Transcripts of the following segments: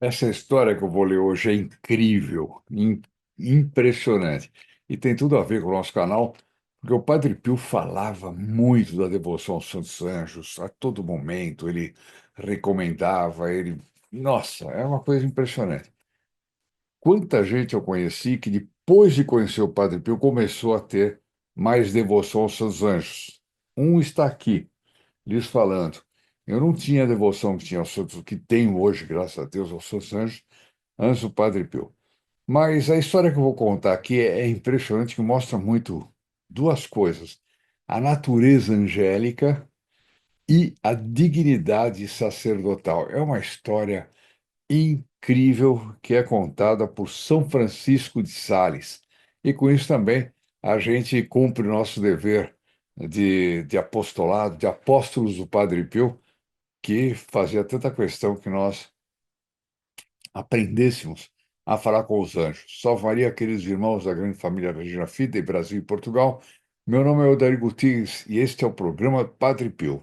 Essa história que eu vou ler hoje é incrível, impressionante. E tem tudo a ver com o nosso canal, porque o Padre Pio falava muito da devoção aos Santos Anjos a todo momento. Ele recomendava, ele. Nossa, é uma coisa impressionante. Quanta gente eu conheci que depois de conhecer o Padre Pio começou a ter mais devoção aos Santos Anjos. Um está aqui, lhes falando. Eu não tinha a devoção que tinha aos Santos, que tenho hoje, graças a Deus, aos Santos Anjos antes do Padre Pio. Mas a história que eu vou contar aqui é impressionante, que mostra muito duas coisas: a natureza angélica e a dignidade sacerdotal. É uma história incrível que é contada por São Francisco de Sales. E com isso também a gente cumpre o nosso dever de apostolado, de apóstolos do Padre Pio, que fazia tanta questão que nós aprendêssemos a falar com os anjos. Salve Maria, queridos irmãos da grande família Regina Fide, Brasil e Portugal. Meu nome é Odair Gutierrez e este é o programa Padre Pio.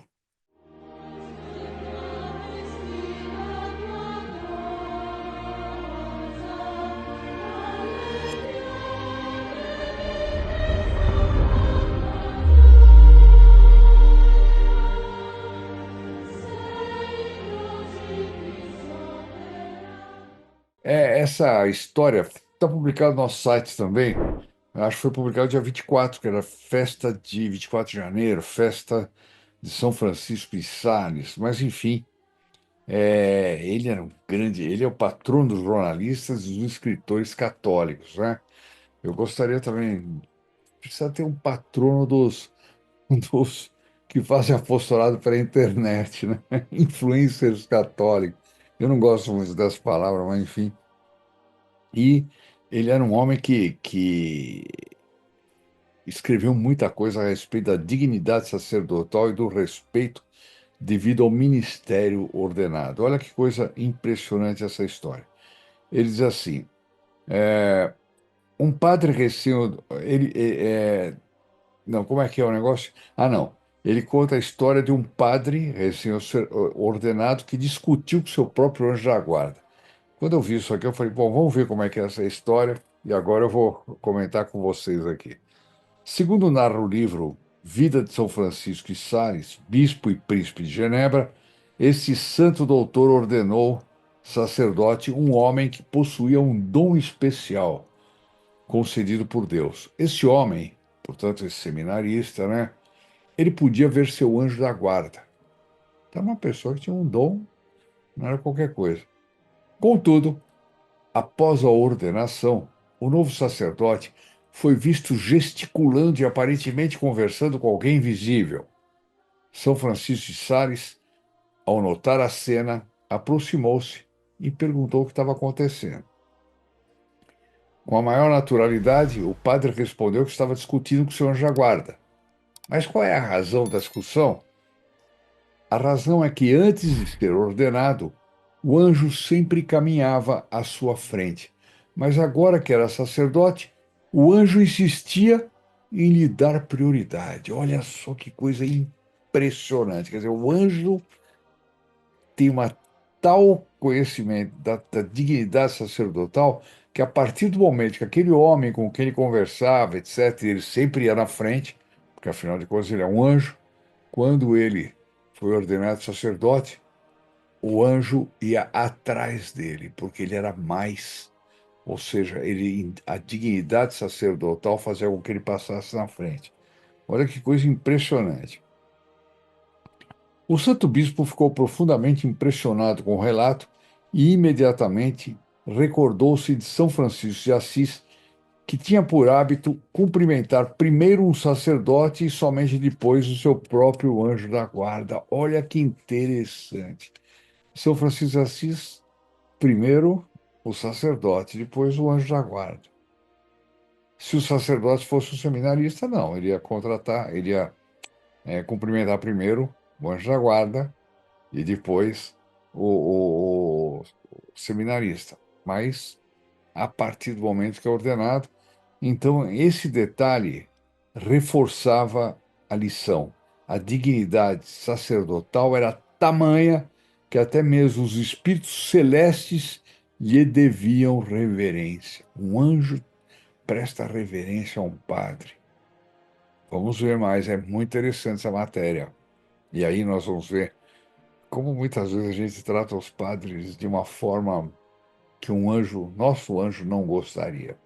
Essa história está publicada no nosso site também. Acho que foi publicado dia 24, que era festa de 24 de janeiro, festa de São Francisco de Sales. Mas, enfim, ele era um grande, ele é o patrono dos jornalistas e dos escritores católicos, né? Eu gostaria também, precisa ter um patrono dos que fazem apostolado pela internet, né? Influencers católicos. Eu não gosto muito dessa palavra, mas enfim. E ele era um homem que escreveu muita coisa a respeito da dignidade sacerdotal e do respeito devido ao ministério ordenado. Olha que coisa impressionante essa história. Ele diz assim: um padre recém. Ele, não, como é que é o negócio? Ah, não. Ele conta a história de um padre recém-ordenado que discutiu com seu próprio anjo da guarda. Quando eu vi isso aqui, eu falei, bom, vamos ver como é que é essa história, e agora eu vou comentar com vocês aqui. Segundo narra o livro Vida de São Francisco de Sales, bispo e príncipe de Genebra, esse santo doutor ordenou sacerdote um homem que possuía um dom especial concedido por Deus. Esse homem, portanto, esse seminarista, né, ele podia ver seu anjo da guarda. Então, uma pessoa que tinha um dom, não era qualquer coisa. Contudo, após a ordenação, o novo sacerdote foi visto gesticulando e aparentemente conversando com alguém invisível. São Francisco de Sales, ao notar a cena, aproximou-se e perguntou o que estava acontecendo. Com a maior naturalidade, o padre respondeu que estava discutindo com seu anjo da guarda. Mas qual é a razão da discussão? A razão é que antes de ser ordenado, o anjo sempre caminhava à sua frente. Mas agora que era sacerdote, o anjo insistia em lhe dar prioridade. Olha só que coisa impressionante. Quer dizer, o anjo tem uma tal conhecimento da dignidade sacerdotal que a partir do momento que aquele homem com quem ele conversava, etc., ele sempre ia na frente, porque afinal de contas ele é um anjo, quando ele foi ordenado sacerdote, o anjo ia atrás dele, porque ele era mais, ou seja, a dignidade sacerdotal fazia com que ele passasse na frente. Olha que coisa impressionante. O santo bispo ficou profundamente impressionado com o relato e imediatamente recordou-se de São Francisco de Assis, que tinha por hábito cumprimentar primeiro um sacerdote e somente depois o seu próprio anjo da guarda. Olha que interessante. São Francisco de Assis, primeiro o sacerdote, depois o anjo da guarda. Se o sacerdote fosse um seminarista, não, ele ia contratar, ele ia cumprimentar primeiro o anjo da guarda e depois o seminarista. Mas a partir do momento que é ordenado, então esse detalhe reforçava a lição. A dignidade sacerdotal era tamanha que até mesmo os espíritos celestes lhe deviam reverência. Um anjo presta reverência a um padre. Vamos ver mais, é muito interessante essa matéria. E aí nós vamos ver como muitas vezes a gente trata os padres de uma forma que um anjo, nosso anjo, não gostaria.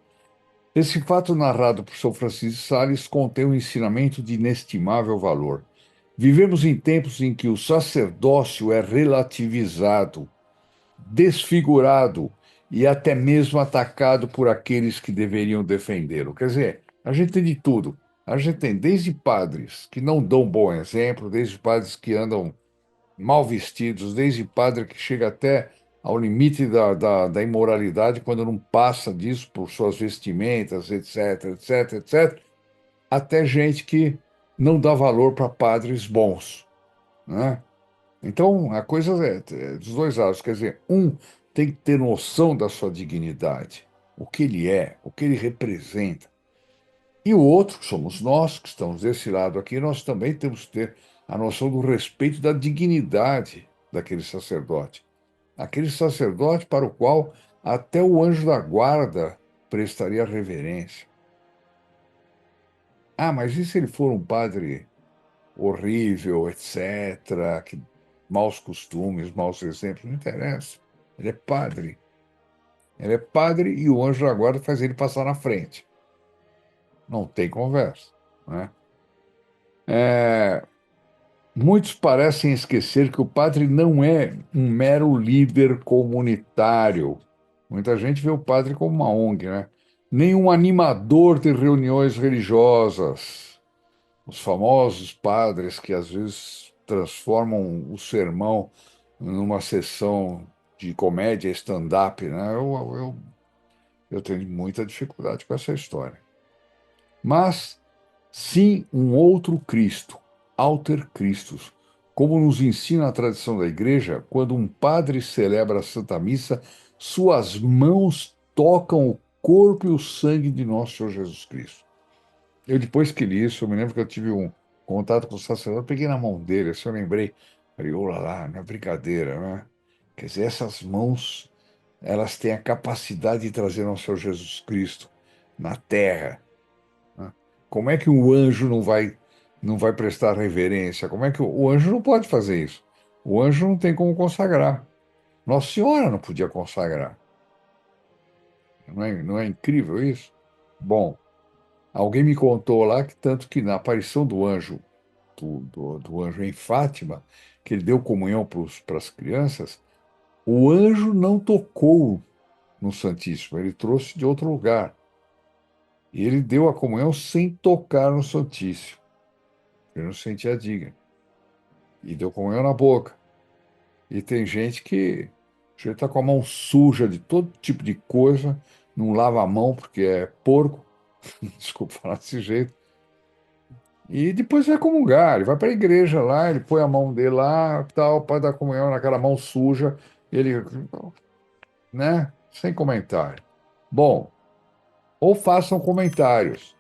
Esse fato narrado por São Francisco de Sales contém um ensinamento de inestimável valor. Vivemos em tempos em que o sacerdócio é relativizado, desfigurado e até mesmo atacado por aqueles que deveriam defendê-lo. Quer dizer, a gente tem de tudo. A gente tem desde padres que não dão bom exemplo, desde padres que andam mal vestidos, desde padre que chega até ao limite da imoralidade quando não passa disso por suas vestimentas, etc, etc, etc, até gente que não dá valor para padres bons, né? Então, a coisa é dos dois lados. Quer dizer, um tem que ter noção da sua dignidade, o que ele é, o que ele representa. E o outro, que somos nós, que estamos desse lado aqui, nós também temos que ter a noção do respeito da dignidade daquele sacerdote. Aquele sacerdote para o qual até o anjo da guarda prestaria reverência. Ah, mas e se ele for um padre horrível, etc., que maus costumes, maus exemplos, não interessa. Ele é padre. Ele é padre e o anjo da guarda faz ele passar na frente. Não tem conversa, né? É, muitos parecem esquecer que o padre não é um mero líder comunitário. Muita gente vê o padre como uma ONG, né? Nem um animador de reuniões religiosas. Os famosos padres que às vezes transformam o sermão numa sessão de comédia stand-up, né? Eu tenho muita dificuldade com essa história. Mas sim um outro Cristo, alter Christus, como nos ensina a tradição da Igreja, quando um padre celebra a Santa Missa, suas mãos tocam o corpo e o sangue de nosso Senhor Jesus Cristo. Eu, depois que li isso, eu me lembro que eu tive um contato com o sacerdote, peguei na mão dele, assim, eu lembrei, falei, olá lá, não é brincadeira, né? Quer dizer, essas mãos, elas têm a capacidade de trazer nosso Senhor Jesus Cristo na terra, né? Como é que o anjo não vai prestar reverência? Como é que o anjo não pode fazer isso? O anjo não tem como consagrar. Nossa Senhora não podia consagrar. Não é incrível isso? Bom, alguém me contou lá que tanto que na aparição do anjo, do anjo em Fátima, que ele deu comunhão para as crianças, o anjo não tocou no Santíssimo, ele trouxe de outro lugar. E ele deu a comunhão sem tocar no Santíssimo. Ele não se sentia digno. E deu comunhão na boca. E tem gente que já está com a mão suja de todo tipo de coisa, não lava a mão porque é porco, desculpa falar desse jeito. E depois vai comungar, ele vai para a igreja lá, ele põe a mão dele lá, tal, para dar comunhão naquela mão suja, ele, né, sem comentário. Bom, ou façam comentários.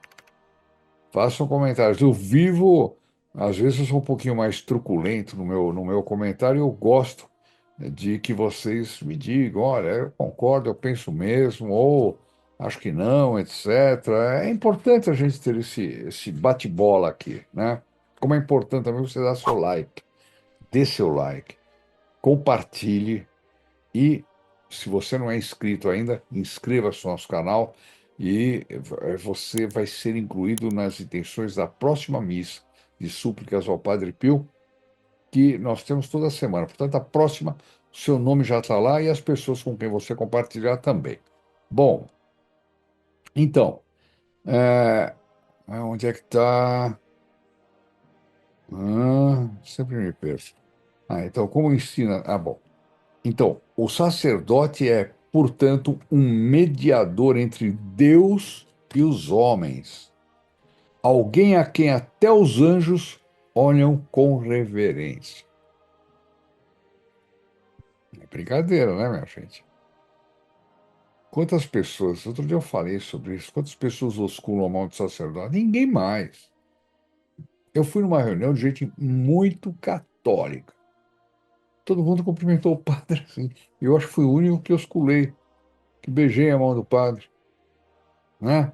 Eu vivo, às vezes eu sou um pouquinho mais truculento no meu comentário, eu gosto de que vocês me digam, olha, eu concordo, eu penso mesmo, ou acho que não, etc. É importante a gente ter esse bate-bola aqui, né? Como é importante também você dar seu like, dê seu like, compartilhe e, se você não é inscrito ainda, inscreva-se no nosso canal e você vai ser incluído nas intenções da próxima missa de súplicas ao Padre Pio, que nós temos toda semana. Portanto, a próxima, o seu nome já está lá e as pessoas com quem você compartilhar também. Bom, então, onde é que está? Sempre me perco. Então, como ensina? Bom. Então, o sacerdote é, portanto, um mediador entre Deus e os homens. Alguém a quem até os anjos olham com reverência. É brincadeira, né, minha gente? Quantas pessoas, outro dia eu falei sobre isso, quantas pessoas osculam a mão de sacerdote? Ninguém mais. Eu fui numa reunião de gente muito católica. Todo mundo cumprimentou o padre assim. Eu acho que fui o único que osculei. que beijei a mão do padre, né?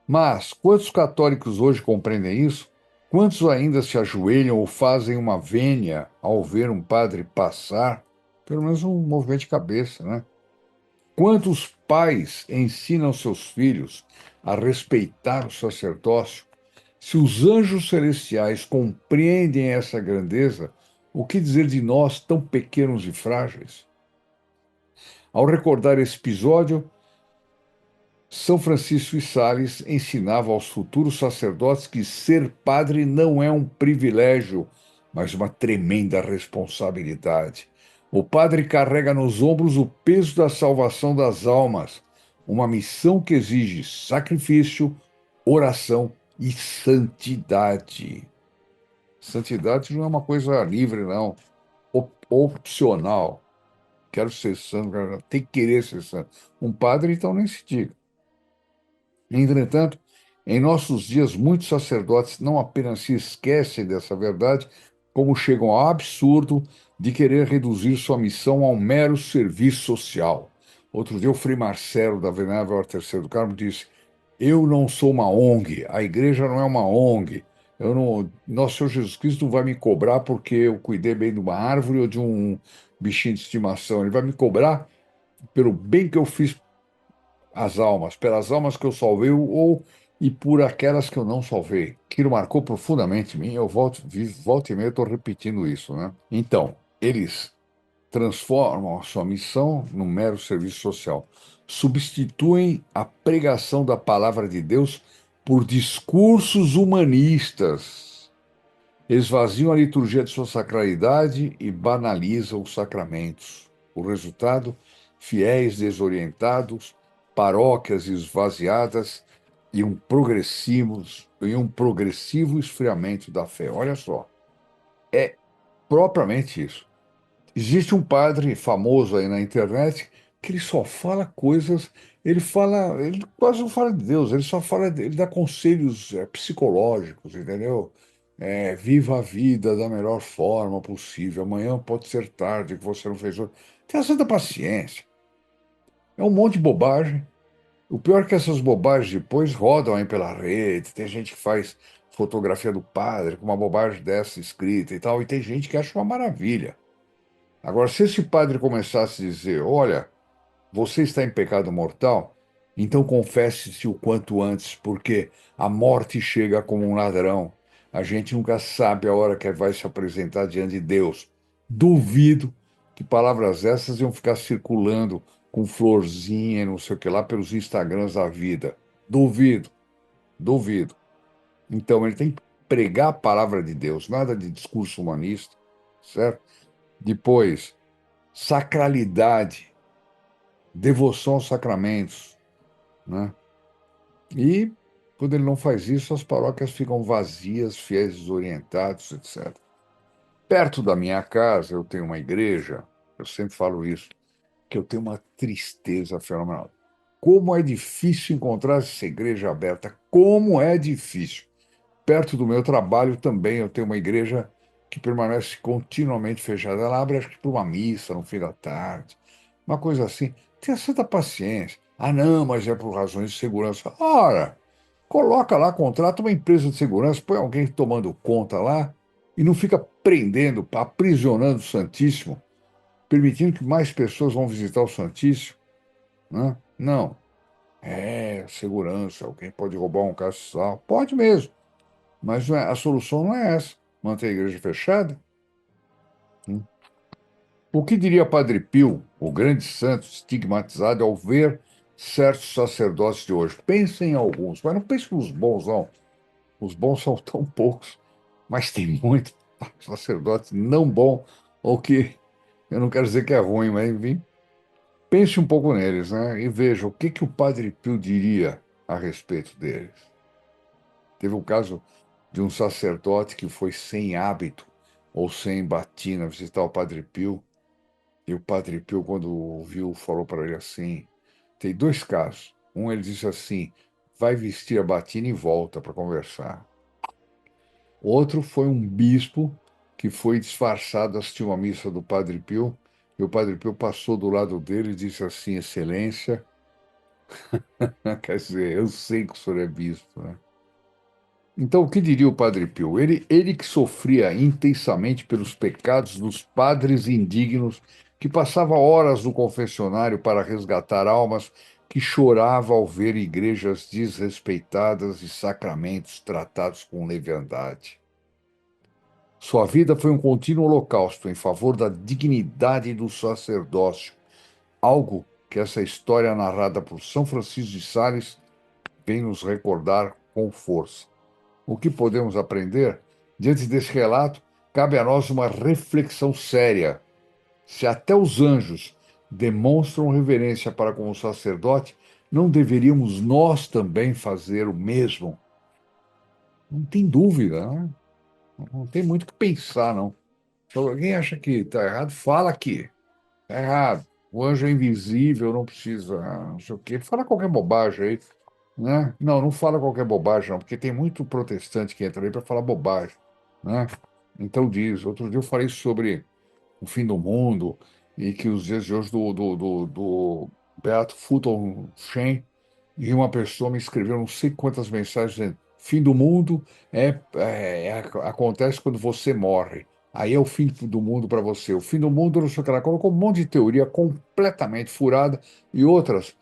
Mas quantos católicos hoje compreendem isso? Quantos ainda se ajoelham ou fazem uma vênia ao ver um padre passar? Pelo menos um movimento de cabeça, né? Quantos pais ensinam seus filhos a respeitar o sacerdócio? Se os anjos celestiais compreendem essa grandeza, o que dizer de nós tão pequenos e frágeis? Ao recordar esse episódio, São Francisco de Sales ensinava aos futuros sacerdotes que ser padre não é um privilégio, mas uma tremenda responsabilidade. O padre carrega nos ombros o peso da salvação das almas, uma missão que exige sacrifício, oração e santidade. Santidade não é uma coisa livre, não, opcional. Quero ser santo, tem que querer ser santo. Um padre, então, nem se diga. Entretanto, em nossos dias, muitos sacerdotes não apenas se esquecem dessa verdade, como chegam ao absurdo de querer reduzir sua missão a um mero serviço social. Outro dia, o Frei Marcelo, da Venerável Ordem Terceiro do Carmo, disse: Eu não sou uma ONG, a igreja não é uma ONG. Eu não, Nosso Senhor Jesus Cristo não vai me cobrar porque eu cuidei bem de uma árvore ou de um bichinho de estimação. Ele vai me cobrar pelo bem que eu fiz as almas, pelas almas que eu salvei ou e por aquelas que eu não salvei. Aquilo marcou profundamente em mim, volta e meia eu estou repetindo isso, né? Então, eles transformam a sua missão num mero serviço social. Substituem a pregação da palavra de Deus por discursos humanistas. Esvaziam a liturgia de sua sacralidade e banalizam os sacramentos. O resultado: fiéis desorientados, paróquias esvaziadas e um progressivo esfriamento da fé. Olha só, é propriamente isso. Existe um padre famoso aí na internet que ele só fala coisas, ele quase não fala de Deus, ele só fala, ele dá conselhos psicológicos, entendeu? Viva a vida da melhor forma possível, amanhã pode ser tarde que você não fez hoje. Tenha santa paciência. É um monte de bobagem. O pior é que essas bobagens depois rodam aí pela rede, tem gente que faz fotografia do padre com uma bobagem dessa escrita e tal, e tem gente que acha uma maravilha. Agora, se esse padre começasse a dizer: Olha, você está em pecado mortal, então confesse-se o quanto antes, porque a morte chega como um ladrão. A gente nunca sabe a hora que vai se apresentar diante de Deus. Duvido que palavras essas iam ficar circulando com florzinha e não sei o que lá pelos Instagrams da vida. Duvido, duvido. Então, ele tem que pregar a palavra de Deus, nada de discurso humanista, certo? Depois, sacralidade, devoção aos sacramentos, né? E quando ele não faz isso, as paróquias ficam vazias, fiéis desorientados, etc. Perto da minha casa, eu tenho uma igreja, eu sempre falo isso, que eu tenho uma tristeza fenomenal. Como é difícil encontrar essa igreja aberta, como é difícil. Perto do meu trabalho também eu tenho uma igreja que permanece continuamente fechada. Ela abre, acho que para uma missa no fim da tarde, uma coisa assim. Tenha santa paciência. Ah, não, mas é por razões de segurança. Ora, coloca lá, contrata uma empresa de segurança, põe alguém tomando conta lá e não fica prendendo, aprisionando o Santíssimo, permitindo que mais pessoas vão visitar o Santíssimo, né? Não. Segurança, alguém pode roubar um castiçal. Pode mesmo. Mas a solução não é essa, manter a igreja fechada. Né? O que diria Padre Pio, o grande santo estigmatizado, ao ver certos sacerdotes de hoje? Pensem em alguns, mas não pense nos bons, não. Os bons são tão poucos, mas tem muito sacerdote não bom, ou que eu não quero dizer que é ruim, mas enfim. Pense um pouco neles, né? E veja o que o Padre Pio diria a respeito deles. Teve um caso de um sacerdote que foi sem hábito ou sem batina visitar o Padre Pio. E o Padre Pio, quando o viu, falou para ele assim: tem dois casos. Um, ele disse assim: vai vestir a batina e volta para conversar. Outro foi um bispo que foi disfarçado, assistiu uma missa do Padre Pio E o Padre Pio passou do lado dele e disse assim, Excelência, quer dizer, eu sei que o senhor é bispo, né? Então, o que diria o Padre Pio? Ele que sofria intensamente pelos pecados dos padres indignos, que passava horas no confessionário para resgatar almas, que chorava ao ver igrejas desrespeitadas e sacramentos tratados com leviandade. Sua vida foi um contínuo holocausto em favor da dignidade do sacerdócio, algo que essa história narrada por São Francisco de Sales vem nos recordar com força. O que podemos aprender? Diante desse relato, cabe a nós uma reflexão séria. Se até os anjos demonstram reverência para com o sacerdote, não deveríamos nós também fazer o mesmo? Não tem dúvida, né? Não tem muito o que pensar, não. Se alguém acha que está errado, fala aqui. Está errado. O anjo é invisível, não precisa, não sei o quê. Fala qualquer bobagem aí, né? Não, não fala qualquer bobagem, não, porque tem muito protestante que entra aí para falar bobagem, né? Então diz. Outro dia eu falei sobre o fim do mundo e que os dias de hoje do Beato Fulton Sheen e uma pessoa me escreveu não sei quantas mensagens dizendo, fim do mundo acontece quando você morre. Aí é o fim do mundo para você. O fim do mundo, não sei o que ela colocou um monte de teoria completamente furada e outras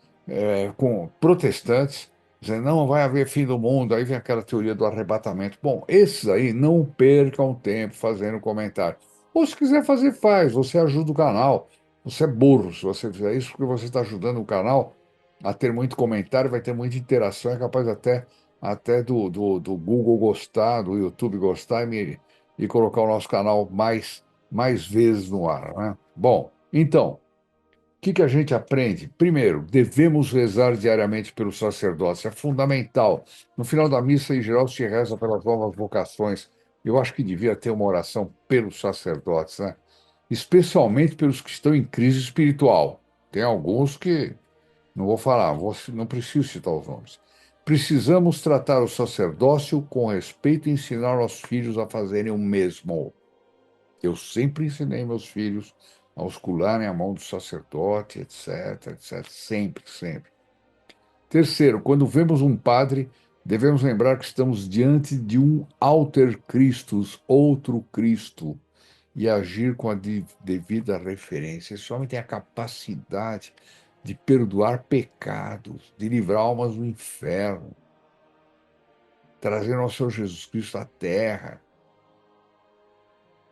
com protestantes, dizendo, não vai haver fim do mundo. Aí vem aquela teoria do arrebatamento. Bom, esses aí não percam tempo fazendo comentário. Ou se quiser fazer, faz. Você ajuda o canal. Você é burro se você fizer isso, porque você está ajudando o canal a ter muito comentário, vai ter muita interação, é capaz até do Google gostar, do YouTube gostar e colocar o nosso canal mais vezes no ar, né? Bom, então, o que a gente aprende? Primeiro, devemos rezar diariamente pelo sacerdócio, é fundamental. No final da missa, em geral, se reza pelas novas vocações. Eu acho que devia ter uma oração pelos sacerdotes, né? Especialmente pelos que estão em crise espiritual. Tem alguns que não vou falar, não preciso citar os nomes. Precisamos tratar o sacerdócio com respeito e ensinar nossos filhos a fazerem o mesmo. Eu sempre ensinei meus filhos a oscularem a mão do sacerdote, etc, etc. Sempre, sempre. Terceiro, quando vemos um padre, devemos lembrar que estamos diante de um alter Christus, outro Cristo, e agir com a devida referência. Esse homem tem a capacidade de perdoar pecados, de livrar almas do inferno, trazer nosso Senhor Jesus Cristo à terra.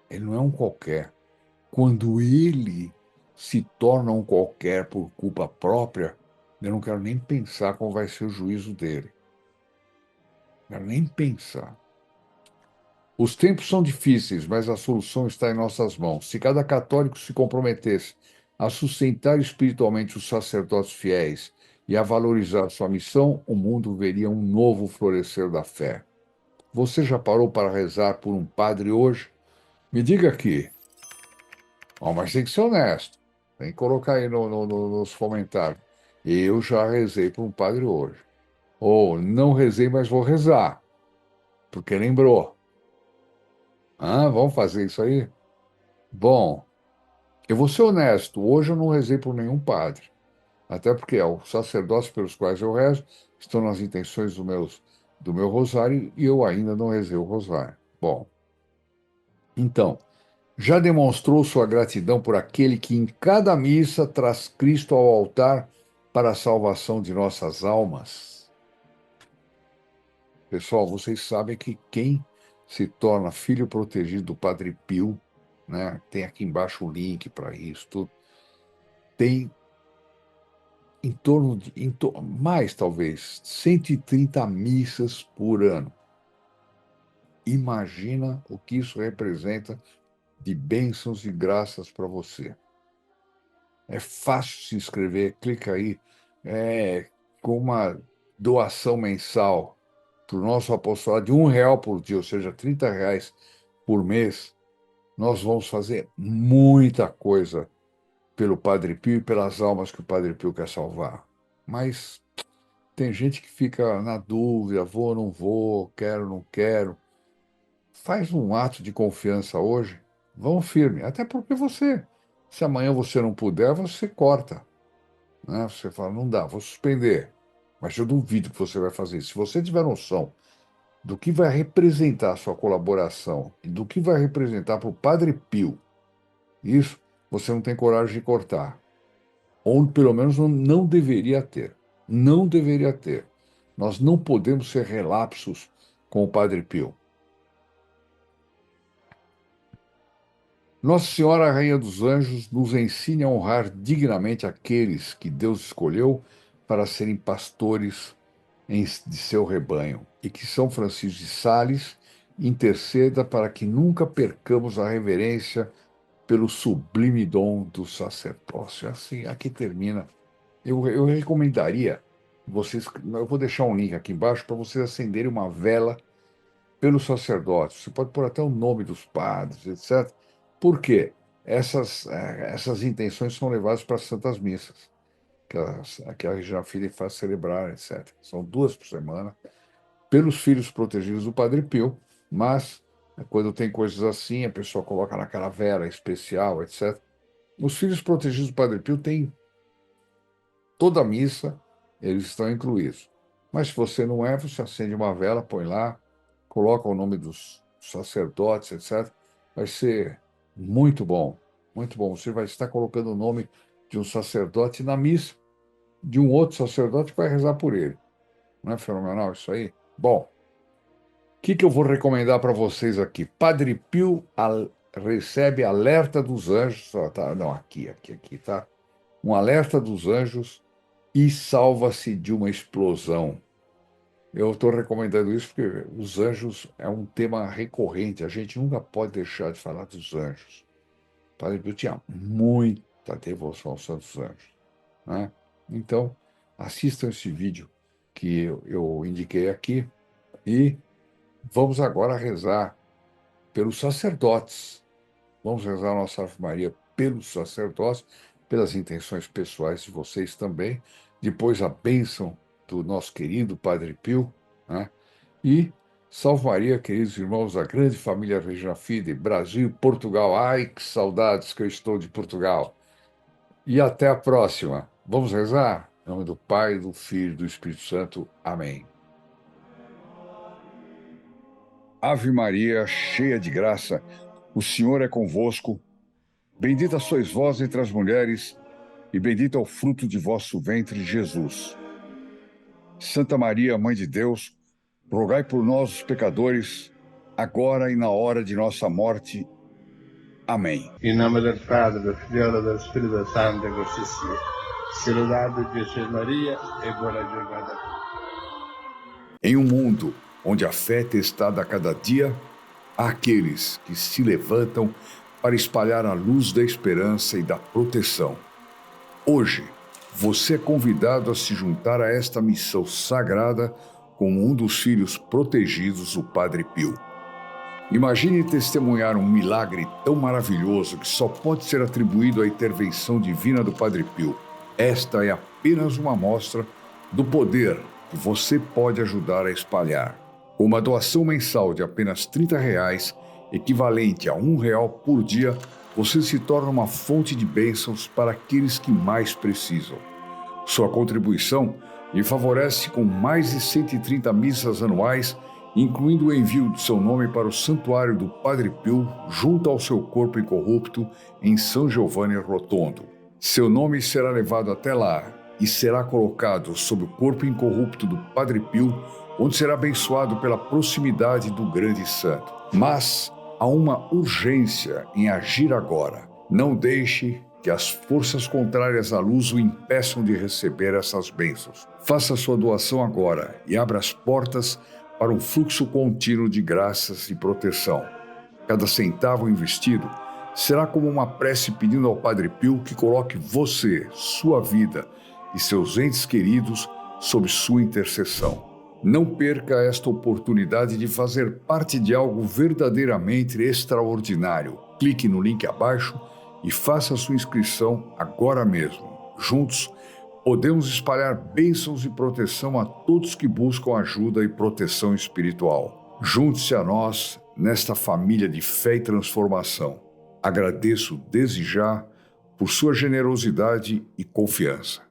Ele não é um qualquer. Quando ele se torna um qualquer por culpa própria, eu não quero nem pensar qual vai ser o juízo dele. Não quero nem pensar. Os tempos são difíceis, mas a solução está em nossas mãos. Se cada católico se comprometesse a sustentar espiritualmente os sacerdotes fiéis e a valorizar sua missão, o mundo veria um novo florescer da fé. Você já parou para rezar por um padre hoje? Me diga aqui. Oh, mas tem que ser honesto. Tem que colocar aí nos comentários. Eu já rezei por um padre hoje. Ou não rezei, mas vou rezar, porque lembrou. Ah, vamos fazer isso aí? Bom, eu vou ser honesto, hoje eu não rezei por nenhum padre, até porque os sacerdotes pelos quais eu rezo estão nas intenções do meu rosário e eu ainda não rezei o rosário. Bom, então, já demonstrou sua gratidão por aquele que em cada missa traz Cristo ao altar para a salvação de nossas almas? Pessoal, vocês sabem que quem se torna filho protegido do Padre Pio, né, tem aqui embaixo o link para isso, tudo, tem em torno de, mais talvez, 130 missas por ano. Imagina o que isso representa de bênçãos e graças para você. É fácil se inscrever, clica aí, com uma doação mensal para o nosso apostolado de R$ 1 por dia, ou seja, R$ 30 por mês, nós vamos fazer muita coisa pelo Padre Pio e pelas almas que o Padre Pio quer salvar. Mas tem gente que fica na dúvida, vou, não vou, quero, não quero. Faz um ato de confiança hoje, vão firme, até porque você Se amanhã você não puder, você corta, né? Você fala, não dá, vou suspender. Mas eu duvido que você vai fazer isso. Se você tiver noção do que vai representar a sua colaboração e do que vai representar para o Padre Pio, isso você não tem coragem de cortar. Ou pelo menos não deveria ter. Não deveria ter. Nós não podemos ser relapsos com o Padre Pio. Nossa Senhora, Rainha dos Anjos, nos ensine a honrar dignamente aqueles que Deus escolheu para serem pastores de seu rebanho, e que São Francisco de Sales interceda para que nunca percamos a reverência pelo sublime dom do sacerdócio. Assim, aqui termina. Eu recomendaria vocês, eu vou deixar um link aqui embaixo para vocês acenderem uma vela pelo sacerdote. Você pode pôr até o nome dos padres, etc. Por quê? Essas intenções são levadas para as santas missas, que a Regina Fili faz celebrar, etc. São 2 por semana, pelos filhos protegidos do Padre Pio, mas quando tem coisas assim, a pessoa coloca naquela vela especial, etc. Os filhos protegidos do Padre Pio têm toda a missa, eles estão incluídos. Mas se você não é, você acende uma vela, põe lá, coloca o nome dos sacerdotes, etc. Vai ser muito bom, muito bom. Você vai estar colocando o nome de um sacerdote na missa, de um outro sacerdote que vai rezar por ele. Não é fenomenal isso aí? Bom, o que eu vou recomendar para vocês aqui? Padre Pio recebe alerta dos anjos. Não, aqui, tá? Um alerta dos anjos e salva-se de uma explosão. Eu estou recomendando isso porque os anjos é um tema recorrente. A gente nunca pode deixar de falar dos anjos. O Padre Pio tinha muita devoção aos santos anjos, né? Então, assistam esse vídeo que eu indiquei aqui e vamos agora rezar pelos sacerdotes. Vamos rezar a nossa Ave Maria pelos sacerdotes, pelas intenções pessoais de vocês também. Depois a bênção do nosso querido Padre Pio, né? E Salve Maria, queridos irmãos da grande família Regina Fide, Brasil e Portugal. Ai, que saudades que eu estou de Portugal. E até a próxima. Vamos rezar? Em nome do Pai, do Filho e do Espírito Santo. Amém. Ave Maria, cheia de graça, o Senhor é convosco. Bendita sois vós entre as mulheres, e bendito é o fruto de vosso ventre, Jesus. Santa Maria, Mãe de Deus, rogai por nós, os pecadores, agora e na hora de nossa morte. Amém. Em nome do Padre, do Filho e do Espírito Santo, così sia. Saudade Jesus Maria e buona giornata. Em um mundo onde a fé é testada a cada dia, há aqueles que se levantam para espalhar a luz da esperança e da proteção. Hoje, você é convidado a se juntar a esta missão sagrada como um dos filhos protegidos do Padre Pio. Imagine testemunhar um milagre tão maravilhoso que só pode ser atribuído à intervenção divina do Padre Pio. Esta é apenas uma amostra do poder que você pode ajudar a espalhar. Com uma doação mensal de apenas R$30, equivalente a R$1 por dia, você se torna uma fonte de bênçãos para aqueles que mais precisam. Sua contribuição lhe favorece com mais de 130 missas anuais, incluindo o envio de seu nome para o Santuário do Padre Pio, junto ao seu corpo incorrupto, em São Giovanni Rotondo. Seu nome será levado até lá e será colocado sob o corpo incorrupto do Padre Pio, onde será abençoado pela proximidade do grande santo. Mas há uma urgência em agir agora. Não deixe que as forças contrárias à luz o impeçam de receber essas bênçãos. Faça sua doação agora e abra as portas para um fluxo contínuo de graças e proteção. Cada centavo investido será como uma prece pedindo ao Padre Pio que coloque você, sua vida e seus entes queridos sob sua intercessão. Não perca esta oportunidade de fazer parte de algo verdadeiramente extraordinário. Clique no link abaixo e faça sua inscrição agora mesmo. Juntos, podemos espalhar bênçãos e proteção a todos que buscam ajuda e proteção espiritual. Junte-se a nós nesta família de fé e transformação. Agradeço desde já por sua generosidade e confiança.